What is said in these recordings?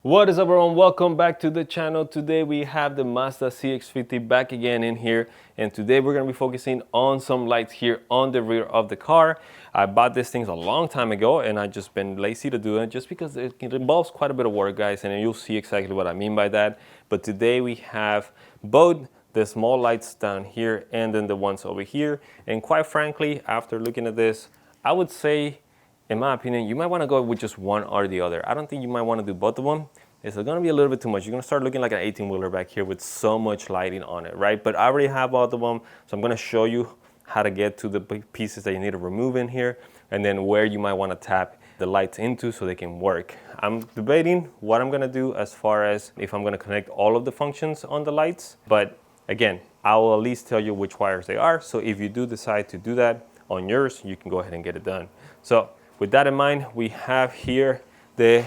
What is up, everyone? Welcome back to the channel. Today we have the Mazda CX50 back again in here, and today we're going to be focusing on some lights here on the rear of the car. I bought these things a long time ago and I just been lazy to do it just because it involves quite a bit of work, guys, and you'll see exactly what I mean by that. But today we have both the small lights down here and then the ones over here, and quite frankly, after looking at this, I would say, in my opinion, you might want to go with just one or the other. I don't think you might want to do both of them. It's going to be a little bit too much. You're going to start looking like an 18-wheeler back here with so much lighting on it, right? But I already have both of them, so I'm going to show you how to get to the pieces that you need to remove in here, and then where you might want to tap the lights into so they can work. I'm debating what I'm going to do as far as if I'm going to connect all of the functions on the lights, but again, I will at least tell you which wires they are, so if you do decide to do that on yours, you can go ahead and get it done. So with that in mind, we have here the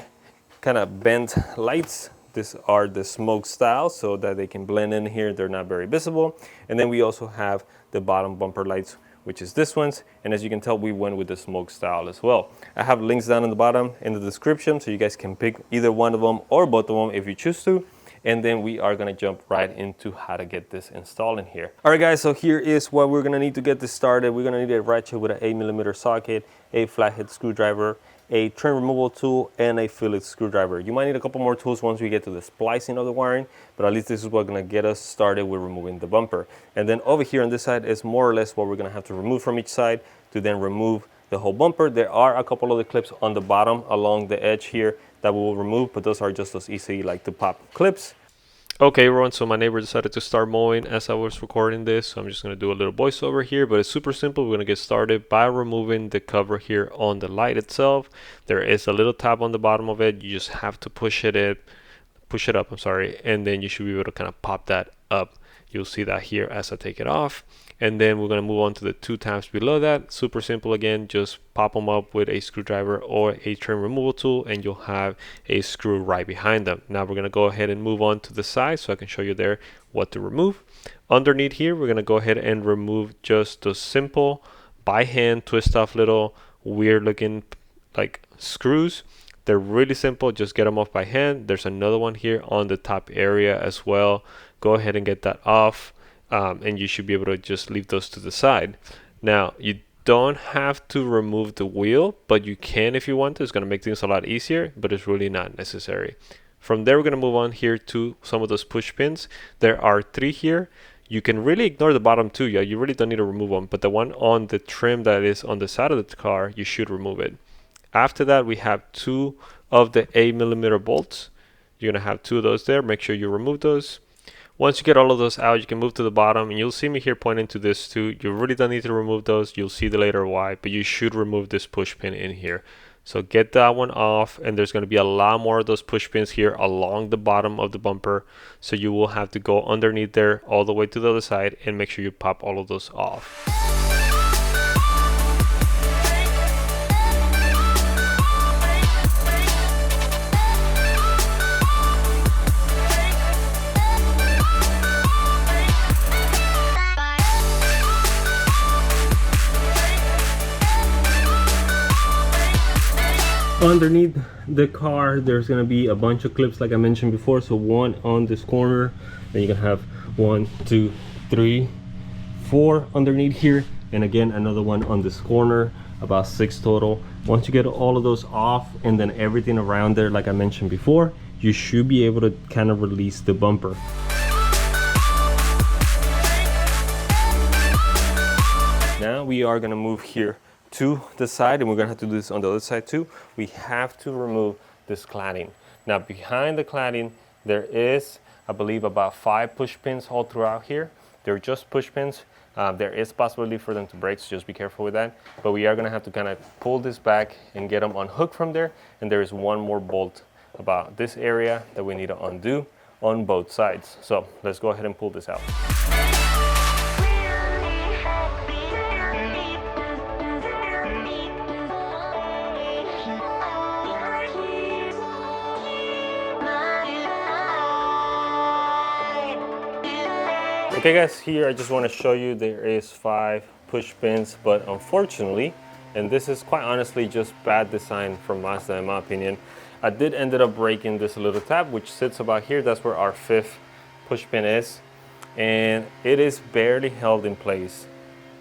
kind of bent lights. These are the smoke style so that they can blend in here. They're not very visible. And then we also have the bottom bumper lights, which is this ones. And as you can tell, we went with the smoke style as well. I have links down in the bottom in the description so you guys can pick either one of them or both of them if you choose to. And then we are gonna jump right into how to get this installed in here. All right, guys, so here is what we're gonna need to get this started. We're gonna need a ratchet with an 8mm socket, a flathead screwdriver, a trim removal tool, and a Phillips screwdriver. You might need a couple more tools once we get to the splicing of the wiring, but at least this is what's gonna get us started with removing the bumper. And then over here on this side is more or less what we're gonna have to remove from each side to then remove the whole bumper. There are a couple of the clips on the bottom along the edge here that we will remove, but those are just those easy like to pop clips. Okay, everyone, so my neighbor decided to start mowing as I was recording this, so I'm just going to do a little voiceover here, but it's super simple. We're going to get started by removing the cover here on the light itself. There is a little tab on the bottom of it. You just have to push it up, and then you should be able to kind of pop that up. You'll see that here as I take it off. And then we're going to move on to the two tabs below that. Super simple again, just pop them up with a screwdriver or a trim removal tool and you'll have a screw right behind them. Now we're going to go ahead and move on to the side so I can show you there what to remove. Underneath here, we're going to go ahead and remove just the simple by hand twist off little weird looking like screws. They're really simple, just get them off by hand. There's another one here on the top area as well. Go ahead and get that off. And you should be able to just leave those to the side. Now, you don't have to remove the wheel, but you can if you want to. It's going to make things a lot easier, but it's really not necessary. From there, we're going to move on here to some of those push pins. There are 3 here. You can really ignore the bottom 2. Yeah, you really don't need to remove them, but the one on the trim that is on the side of the car, you should remove it. After that, we have 2 of the 8mm bolts. You're going to have 2 of those there. Make sure you remove those. Once you get all of those out, you can move to the bottom, and you'll see me here pointing to this too. You really don't need to remove those. You'll see later why, but you should remove this push pin in here. So get that one off, and there's going to be a lot more of those push pins here along the bottom of the bumper. So you will have to go underneath there all the way to the other side and make sure you pop all of those off. Underneath the car, there's going to be a bunch of clips like I mentioned before. So one on this corner, then you can have 1, 2, 3, 4 underneath here, and again another one on this corner, about 6 total. Once you get all of those off and then everything around there like I mentioned before, you should be able to kind of release the bumper. Now we are going to move here to the side, and we're gonna have to do this on the other side too. We have to remove this cladding. Now behind the cladding, there is, I believe, about 5 push pins all throughout here. They're just push pins. There is possibility for them to break, so just be careful with that. But we are gonna have to kind of pull this back and get them unhooked from there. And there is one more bolt about this area that we need to undo on both sides. So let's go ahead and pull this out. Okay guys, here I just want to show you there is 5 push pins, but unfortunately, and this is quite honestly just bad design from Mazda in my opinion, I did ended up breaking this little tab, which sits about here. That's where our 5th push pin is. And it is barely held in place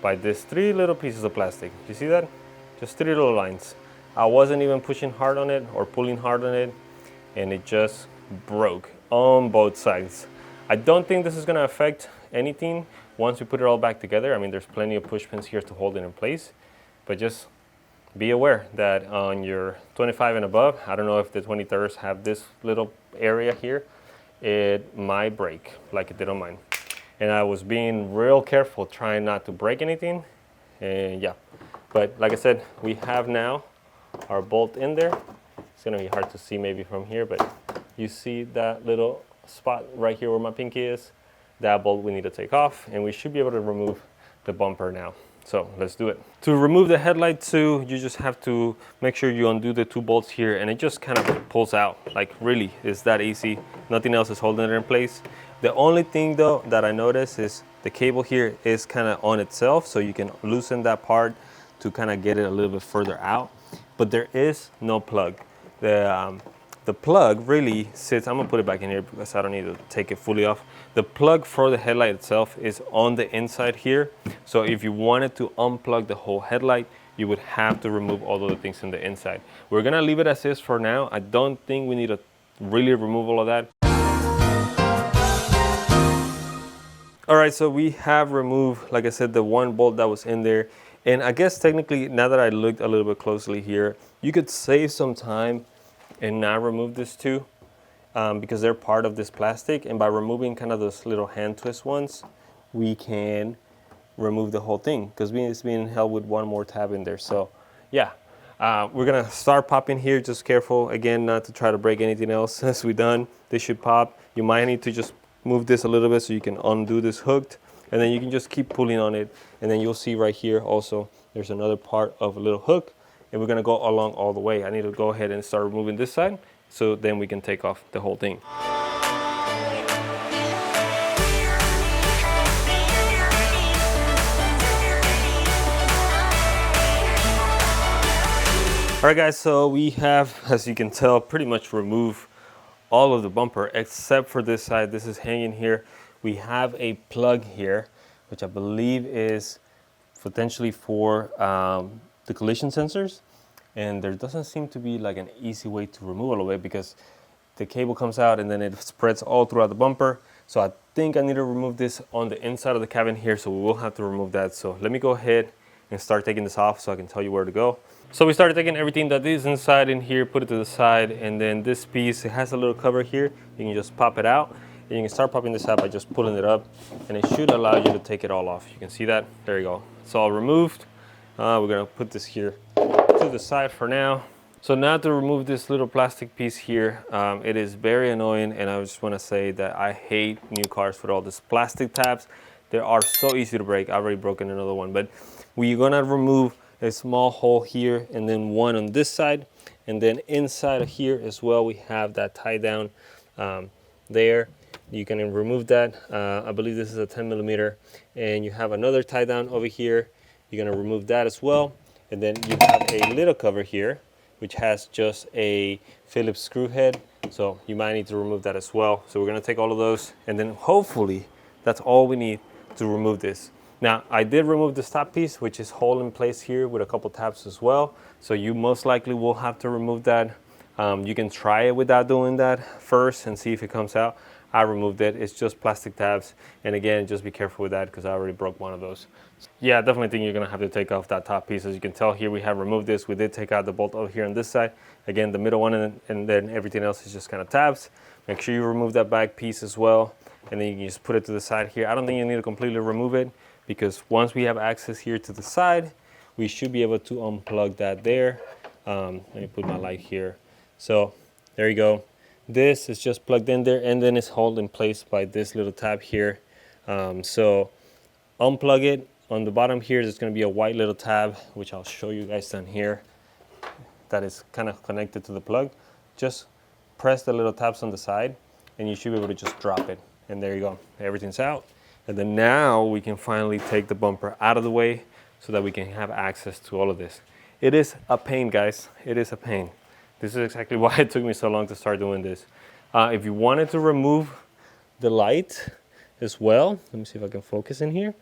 by these 3 little pieces of plastic. You see that? Just 3 little lines. I wasn't even pushing hard on it or pulling hard on it, and it just broke on both sides. I don't think this is gonna affect anything once we put it all back together. I mean, there's plenty of push pins here to hold it in place, but just be aware that on your 25 and above, I don't know if the 23s have this little area here, it might break like it did on mine. And I was being real careful trying not to break anything, and yeah. But like I said, we have now our bolt in there. It's gonna be hard to see maybe from here, but you see that little spot right here where my pinky is? That bolt we need to take off, and we should be able to remove the bumper now. So let's do it. To remove the headlight too, you just have to make sure you undo the 2 bolts here, and it just kind of pulls out. Like really, it's that easy. Nothing else is holding it in place. The only thing though that I noticed is the cable here is kind of on itself, so you can loosen that part to kind of get it a little bit further out. But there is no plug. The plug really sits, I'm gonna put it back in here because I don't need to take it fully off. The plug for the headlight itself is on the inside here. So if you wanted to unplug the whole headlight, you would have to remove all of the things in the inside. We're gonna leave it as is for now. I don't think we need to really remove all of that. All right, so we have removed, like I said, the 1 bolt that was in there. And I guess technically, now that I looked a little bit closely here, you could save some time and not remove this too, because they're part of this plastic. And by removing kind of those little hand twist ones, we can remove the whole thing because it's being held with 1 more tab in there. So yeah, we're gonna start popping here. Just careful again not to try to break anything else as we're done. This should pop. You might need to just move this a little bit so you can undo this hooked, and then you can just keep pulling on it, and then you'll see right here also there's another part of a little hook, and we're gonna go along all the way. I need to go ahead and start removing this side so then we can take off the whole thing. All right guys, so we have, as you can tell, pretty much removed all of the bumper except for this side. This is hanging here. We have a plug here, which I believe is potentially for the collision sensors, and there doesn't seem to be like an easy way to remove all of it because the cable comes out and then it spreads all throughout the bumper. So I think I need to remove this on the inside of the cabin here, so we will have to remove that. So let me go ahead and start taking this off so I can tell you where to go. So we started taking everything that is inside in here, put it to the side, and then this piece, it has a little cover here. You can just pop it out, and you can start popping this out by just pulling it up, and it should allow you to take it all off. You can see that, there you go. It's all removed. We're gonna put this here to the side for now. So now to remove this little plastic piece here, it is very annoying, and I just wanna say that I hate new cars with all these plastic tabs. They are so easy to break. I've already broken another one, but we're gonna remove a small hole here and then one on this side, and then inside of here as well we have that tie down there. You can remove that. I believe this is a 10 millimeter, and you have another tie down over here. You're gonna remove that as well, and then you have a little cover here which has just a Phillips screw head, so you might need to remove that as well. So we're gonna take all of those, and then hopefully that's all we need to remove this. Now, I did remove this top piece, which is hole in place here with a couple tabs as well. So you most likely will have to remove that. You can try it without doing that first and see if it comes out. I removed it. It's just plastic tabs. And again, just be careful with that because I already broke one of those. Yeah, I definitely think you're gonna have to take off that top piece. As you can tell here, we have removed this. We did take out the bolt over here on this side. Again, the middle one, and then everything else is just kind of tabs. Make sure you remove that back piece as well. And then you can just put it to the side here. I don't think you need to completely remove it, because once we have access here to the side, we should be able to unplug that there. Let me put my light here. So there you go. This is just plugged in there, and then it's held in place by this little tab here. So unplug it. On the bottom here, there's gonna be a white little tab, which I'll show you guys down here. That is kind of connected to the plug. Just press the little tabs on the side, and you should be able to just drop it. And there you go, everything's out. And then now we can finally take the bumper out of the way so that we can have access to all of this. It is a pain, guys. It is a pain. This is exactly why it took me so long to start doing this. If you wanted to remove the light as well, let me see if I can focus in here.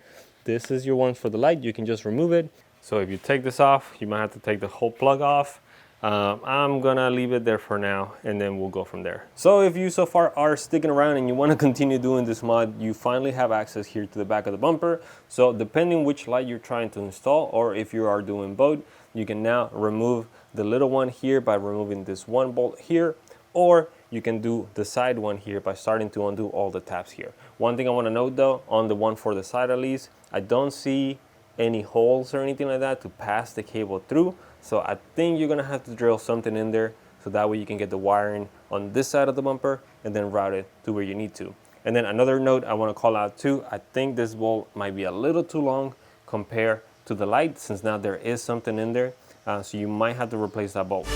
This is your one for the light. You can just remove it. So if you take this off, you might have to take the whole plug off. I'm gonna leave it there for now, and then we'll go from there. So if you so far are sticking around and you want to continue doing this mod, you finally have access here to the back of the bumper. So depending which light you're trying to install, or if you are doing both, you can now remove the little one here by removing this one bolt here, or you can do the side one here by starting to undo all the tabs here. One thing I want to note though, on the one for the side at least, I don't see any holes or anything like that to pass the cable through. So I think you're gonna have to drill something in there so that way you can get the wiring on this side of the bumper and then route it to where you need to. And then another note I want to call out too, I think this bolt might be a little too long compared to the light, since now there is something in there. So you might have to replace that bolt.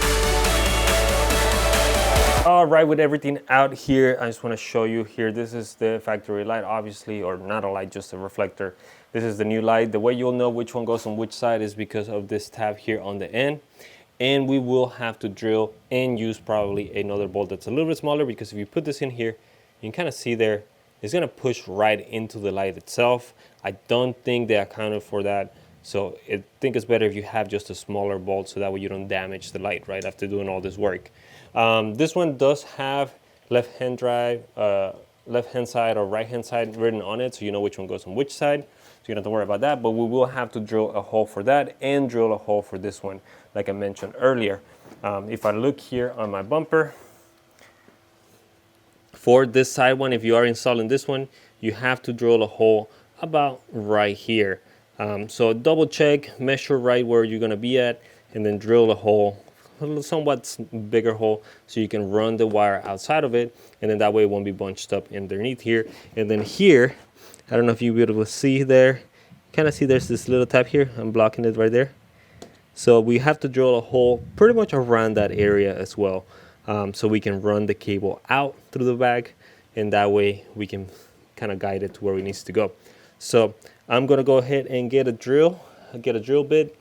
All right, with everything out here, I just want to show you here, this is the factory light, obviously, or not a light, just a reflector. This is the new light. The way you'll know which one goes on which side is because of this tab here on the end. And we will have to drill and use probably another bolt that's a little bit smaller, because if you put this in here, you can kind of see there, it's going to push right into the light itself. I don't think they accounted for that. So I think it's better if you have just a smaller bolt, so that way you don't damage the light right after doing all this work. This one does have left-hand drive, left-hand side or right-hand side written on it, so you know which one goes on which side. So you don't have to worry about that, but we will have to drill a hole for that and drill a hole for this one, like I mentioned earlier. If I look here on my bumper, for this side one, if you are installing this one, you have to drill a hole about right here. So double check, measure right where you're gonna be at, and then drill a hole, a somewhat bigger hole, so you can run the wire outside of it, and then that way it won't be bunched up underneath here. And then here, I don't know if you'll be able to see there, kind of see there's this little tab here, I'm blocking it right there. So we have to drill a hole pretty much around that area as well, so we can run the cable out through the back, and that way we can kind of guide it to where it needs to go. So I'm gonna go ahead and get a drill bit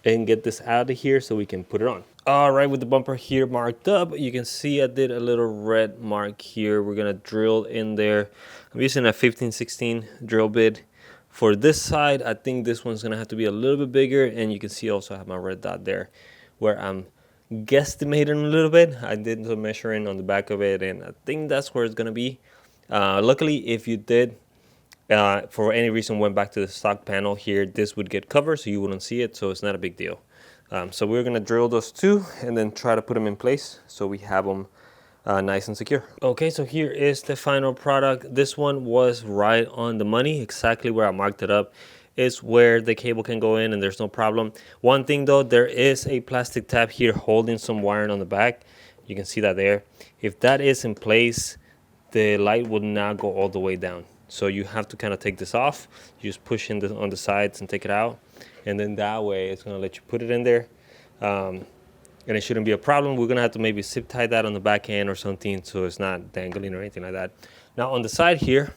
and get this out of here so we can put it on. All right, with the bumper here marked up, you can see I did a little red mark here. We're gonna drill in there. I'm using a 15/16 drill bit. For this side, I think this one's gonna have to be a little bit bigger, and you can see also I have my red dot there where I'm guesstimating a little bit. I did some measuring on the back of it, and I think that's where it's gonna be. Luckily, if you did, for any reason went back to the stock panel here, this would get covered so you wouldn't see it, so it's not a big deal. So we're gonna drill those two and then try to put them in place so we have them nice and secure. Okay, so here is the final product. This one was right on the money, exactly where I marked it up. Is where the cable can go in and there's no problem. One thing though, there is a plastic tab here holding some wiring on the back. You can see that there. If that is in place, the light would not go all the way down. So you have to kind of take this off. You just push in on the sides and take it out. And then that way it's gonna let you put it in there. And it shouldn't be a problem. We're gonna have to maybe zip tie that on the back end or something so it's not dangling or anything like that. Now on the side here,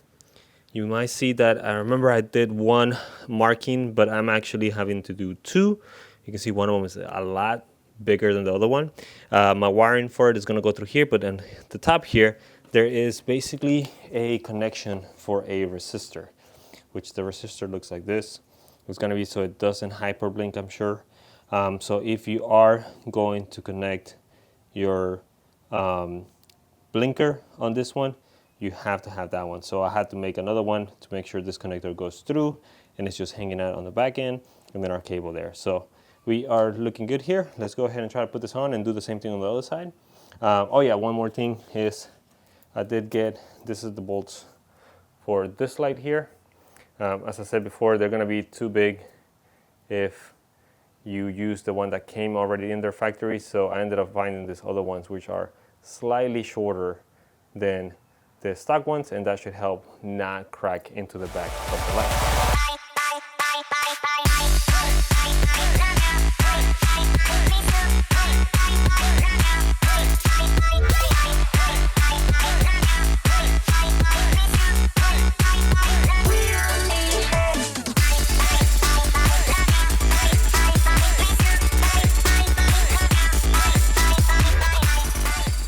you might see that I remember I did one marking, but I'm actually having to do two. You can see one of them is a lot bigger than the other one. My wiring for it is gonna go through here, but on the top here, there is basically a connection for a resistor, which the resistor looks like this. It's gonna be so it doesn't hyperblink, I'm sure. So if you are going to connect your blinker on this one, you have to have that one. So I had to make another one to make sure this connector goes through and it's just hanging out on the back end, and then our cable there. So we are looking good here. Let's go ahead and try to put this on and do the same thing on the other side. Oh yeah, one more thing is I did get, this is the bolts for this light here. As I said before, they're gonna be too big if you use the one that came already in their factory. So I ended up finding these other ones which are slightly shorter than the stock ones, and that should help not crack into the back of the light.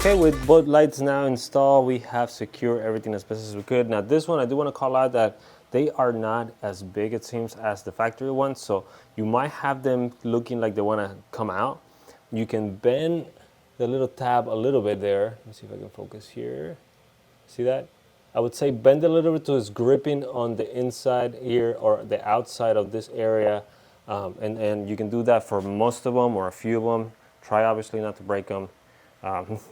Okay, with both lights now installed, we have secured everything as best as we could. Now this one, I do want to call out that they are not as big, it seems, as the factory ones. So you might have them looking like they want to come out. You can bend the little tab a little bit there. Let me see if I can focus here. See that? I would say bend a little bit so it's gripping on the inside here or the outside of this area. And you can do that for most of them or a few of them. Try obviously not to break them.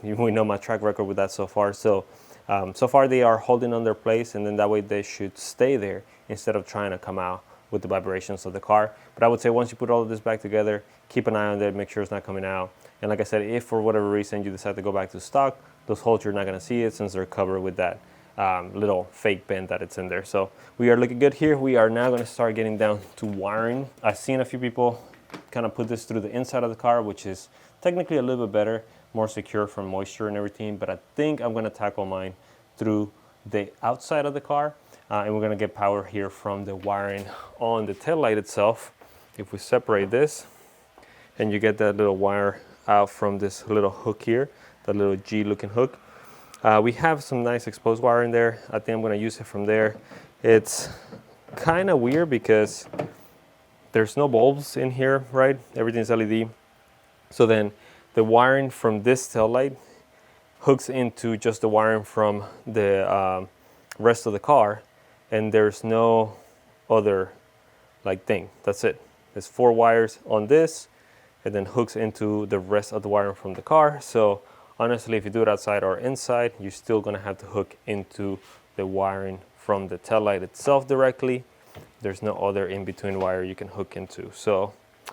We know my track record with that so far. So far they are holding on their place, and then that way they should stay there instead of trying to come out with the vibrations of the car. But I would say once you put all of this back together, keep an eye on it, make sure it's not coming out. And like I said, if for whatever reason you decide to go back to stock, those holes you're not going to see it since they're covered with that little fake bend that it's in there. So we are looking good here. We are now going to start getting down to wiring. I've seen a few people kind of put this through the inside of the car, which is technically a little bit better, more secure from moisture and everything, but I think I'm going to tackle mine through the outside of the car, and we're going to get power here from the wiring on the taillight itself. If we separate this, and you get that little wire out from this little hook here, that little G looking hook, we have some nice exposed wire in there. I think I'm going to use it from there. It's kind of weird because there's no bulbs in here, right? Everything's LED. So then the wiring from this tail light hooks into just the wiring from the rest of the car, and there's no other thing. That's it. There's 4 wires on this, and then hooks into the rest of the wiring from the car. So honestly, if you do it outside or inside, you're still gonna have to hook into the wiring from the tail light itself directly. There's no other in-between wire you can hook into. So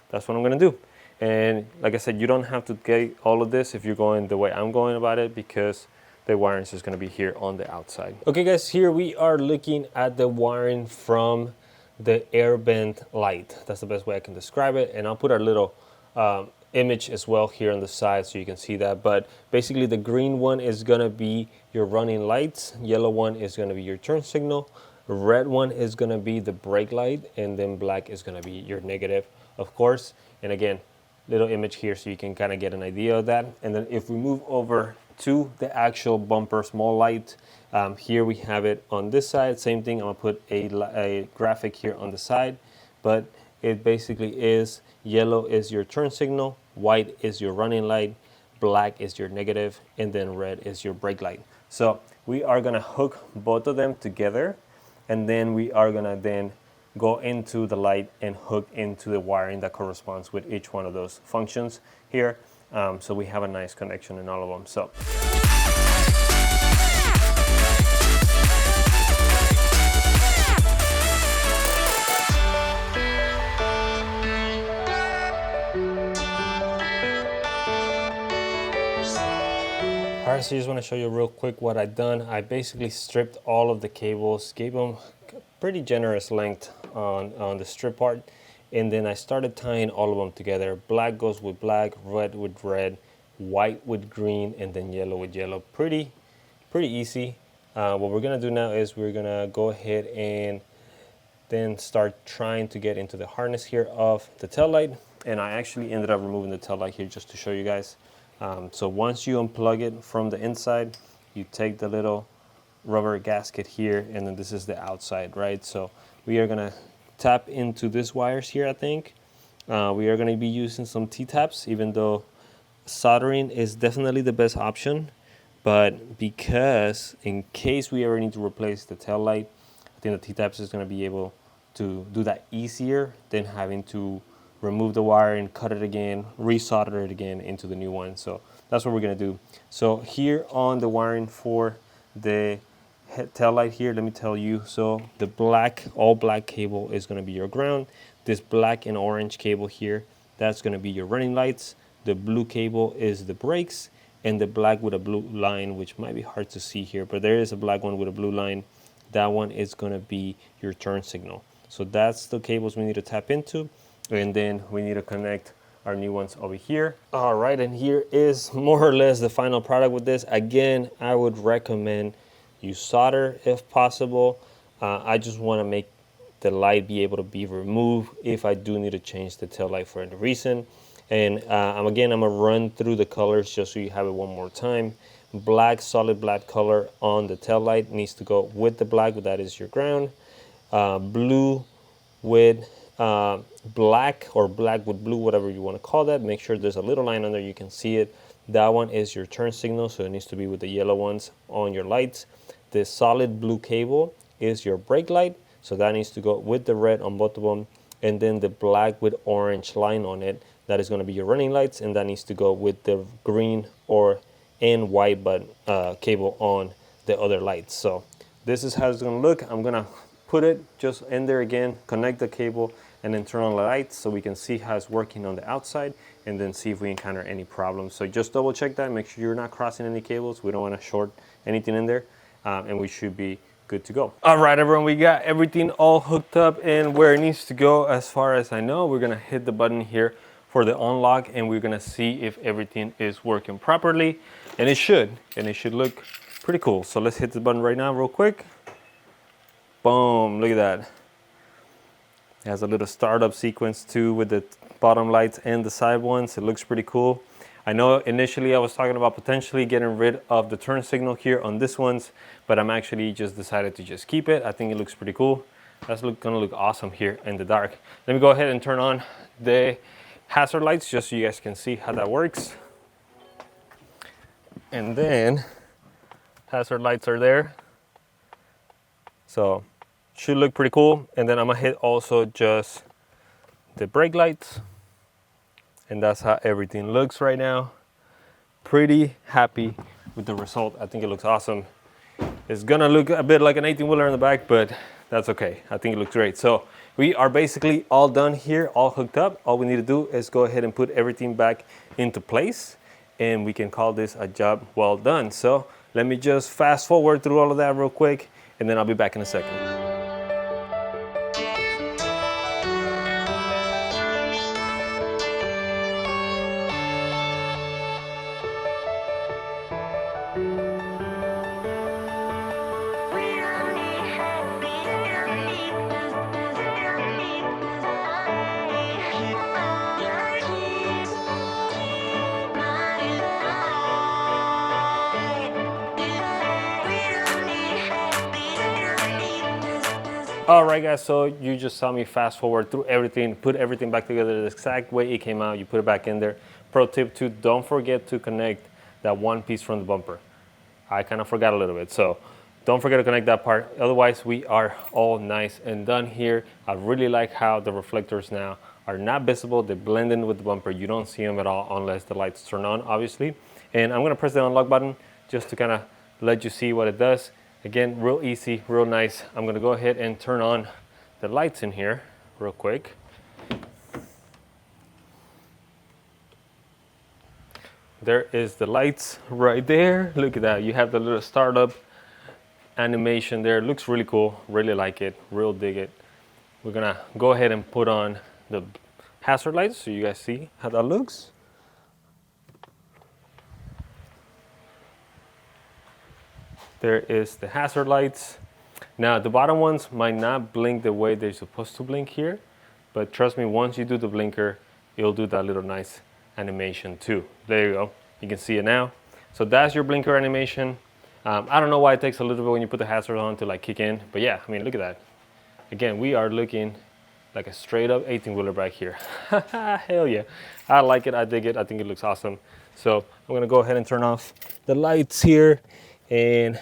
that's what I'm gonna do. And like I said, you don't have to get all of this if you're going the way I'm going about it, because the wiring is just going to be here on the outside. Okay guys, here we are looking at the wiring from the air vent light. That's the best way I can describe it. And I'll put our little image as well here on the side so you can see that. But basically the green one is going to be your running lights. Yellow one is going to be your turn signal. Red one is going to be the brake light. And then black is going to be your negative, of course. And again, little image here so you can kind of get an idea of that. And then if we move over to the actual bumper small light, here we have it on this side. Same thing, I'm gonna put a graphic here on the side, but it basically is yellow is your turn signal, white is your running light, black is your negative, and then red is your brake light. So we are gonna hook both of them together, and then we are gonna then go into the light and hook into the wiring that corresponds with each one of those functions here. So we have a nice connection in all of them. So. All right, so I just want to show you real quick what I've done. I basically stripped all of the cables, gave them pretty generous length on the strip part, and then I started tying all of them together. Black goes with black, red with red, white with green, and then yellow with yellow. Pretty easy. What we're gonna do now is we're gonna go ahead and then start trying to get into the harness here of the tail light. And I actually ended up removing the tail light here just to show you guys. So once you unplug it from the inside, you take the little rubber gasket here, and then this is the outside, right? So we are gonna tap into these wires here, I think. We are gonna be using some T-taps, even though soldering is definitely the best option. But because in case we ever need to replace the tail light, I think the T-taps is gonna be able to do that easier than having to remove the wire and cut it again, resolder it again into the new one. So that's what we're gonna do. So here on the wiring for the tail light here, let me tell you, so the black, all black cable is gonna be your ground. This black and orange cable here, that's gonna be your running lights. The blue cable is the brakes, and the black with a blue line, which might be hard to see here, but there is a black one with a blue line. That one is gonna be your turn signal. So that's the cables we need to tap into. And then we need to connect our new ones over here. All right, and here is more or less the final product with this. Again, I would recommend you solder if possible. I just want to make the light be able to be removed if I do need to change the tail light for any reason. And again, I'm gonna run through the colors just so you have it one more time. Black, solid black color on the tail light needs to go with the black, that is your ground. Blue with black, or black with blue, whatever you want to call that. Make sure there's a little line under, you can see it. That one is your turn signal, so it needs to be with the yellow ones on your lights. The solid blue cable is your brake light, so that needs to go with the red on both of them. And then the black with orange line on it, that is going to be your running lights, and that needs to go with the green and white cable on the other lights. So this is how it's going to look. I'm going to put it just in there again, connect the cable, and then turn on the lights so we can see how it's working on the outside, and then see if we encounter any problems. So just double check that, make sure you're not crossing any cables. We don't want to short anything in there, and we should be good to go. All right, everyone, we got everything all hooked up and where it needs to go. As far as I know, we're gonna hit the button here for the unlock, and we're gonna see if everything is working properly, and it should look pretty cool. So let's hit the button right now real quick. Boom, look at that. It has a little startup sequence too with the bottom lights and the side ones. It looks pretty cool. I know initially I was talking about potentially getting rid of the turn signal here on this ones, but I'm actually just decided to just keep it. I think it looks pretty cool. That's gonna look awesome here in the dark. Let me go ahead and turn on the hazard lights just so you guys can see how that works. And then hazard lights are there. So should look pretty cool. And then I'm gonna hit also just the brake lights. And that's how everything looks right now. Pretty happy with the result. I think it looks awesome. It's gonna look a bit like an 18-wheeler in the back, but that's okay. I think it looks great. So we are basically all done here, all hooked up. All we need to do is go ahead and put everything back into place, and we can call this a job well done. So let me just fast forward through all of that real quick, and then I'll be back in a second. All right, guys, so you just saw me fast forward through everything, put everything back together the exact way it came out. You put it back in there. Pro tip 2, don't forget to connect that one piece from the bumper. I kind of forgot a little bit, so don't forget to connect that part. Otherwise, we are all nice and done here. I really like how the reflectors now are not visible. They blend in with the bumper. You don't see them at all unless the lights turn on, obviously. And I'm gonna press the unlock button just to kind of let you see what it does. Again, real easy, real nice. I'm gonna go ahead and turn on the lights in here real quick. There is the lights right there. Look at that, you have the little startup animation there. Looks really cool, really like it, real dig it. We're gonna go ahead and put on the hazard lights so you guys see how that looks. There is the hazard lights. Now the bottom ones might not blink the way they're supposed to blink here, but trust me, once you do the blinker, it'll do that little nice animation too. There you go, you can see it now. So that's your blinker animation. I don't know why it takes a little bit when you put the hazard on to like kick in, but yeah, I mean, look at that. Again, we are looking like a straight up 18-wheeler back here. Hell yeah, I like it, I dig it, I think it looks awesome. So I'm gonna go ahead and turn off the lights here, and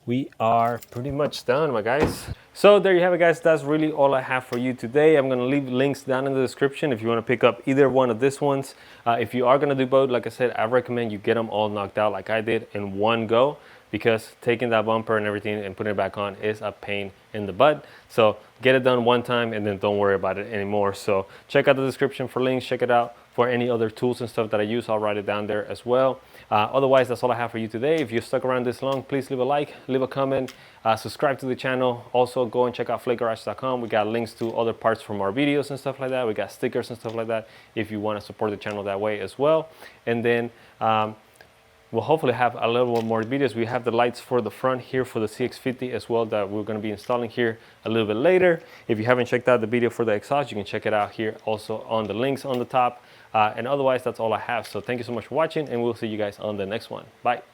we are pretty much done, my guys. So there you have it, guys. That's really all I have for you today. I'm gonna leave links down in the description if you wanna pick up either one of these ones. If you are gonna do both, like I said, I recommend you get them all knocked out like I did in one go, because taking that bumper and everything and putting it back on is a pain in the butt. So get it done one time and then don't worry about it anymore. So check out the description for links, check it out for any other tools and stuff that I use. I'll write it down there as well. Otherwise, that's all I have for you today. If you stuck around this long, please leave a like, leave a comment, subscribe to the channel. Also, go and check out flakegarage.com. We got links to other parts from our videos and stuff like that. We got stickers and stuff like that if you want to support the channel that way as well. And then we'll hopefully have a little more videos. We have the lights for the front here for the CX50 as well that we're going to be installing here a little bit later. If you haven't checked out the video for the exhaust, you can check it out here also on the links on the top. And otherwise, that's all I have. So thank you so much for watching, and we'll see you guys on the next one. Bye.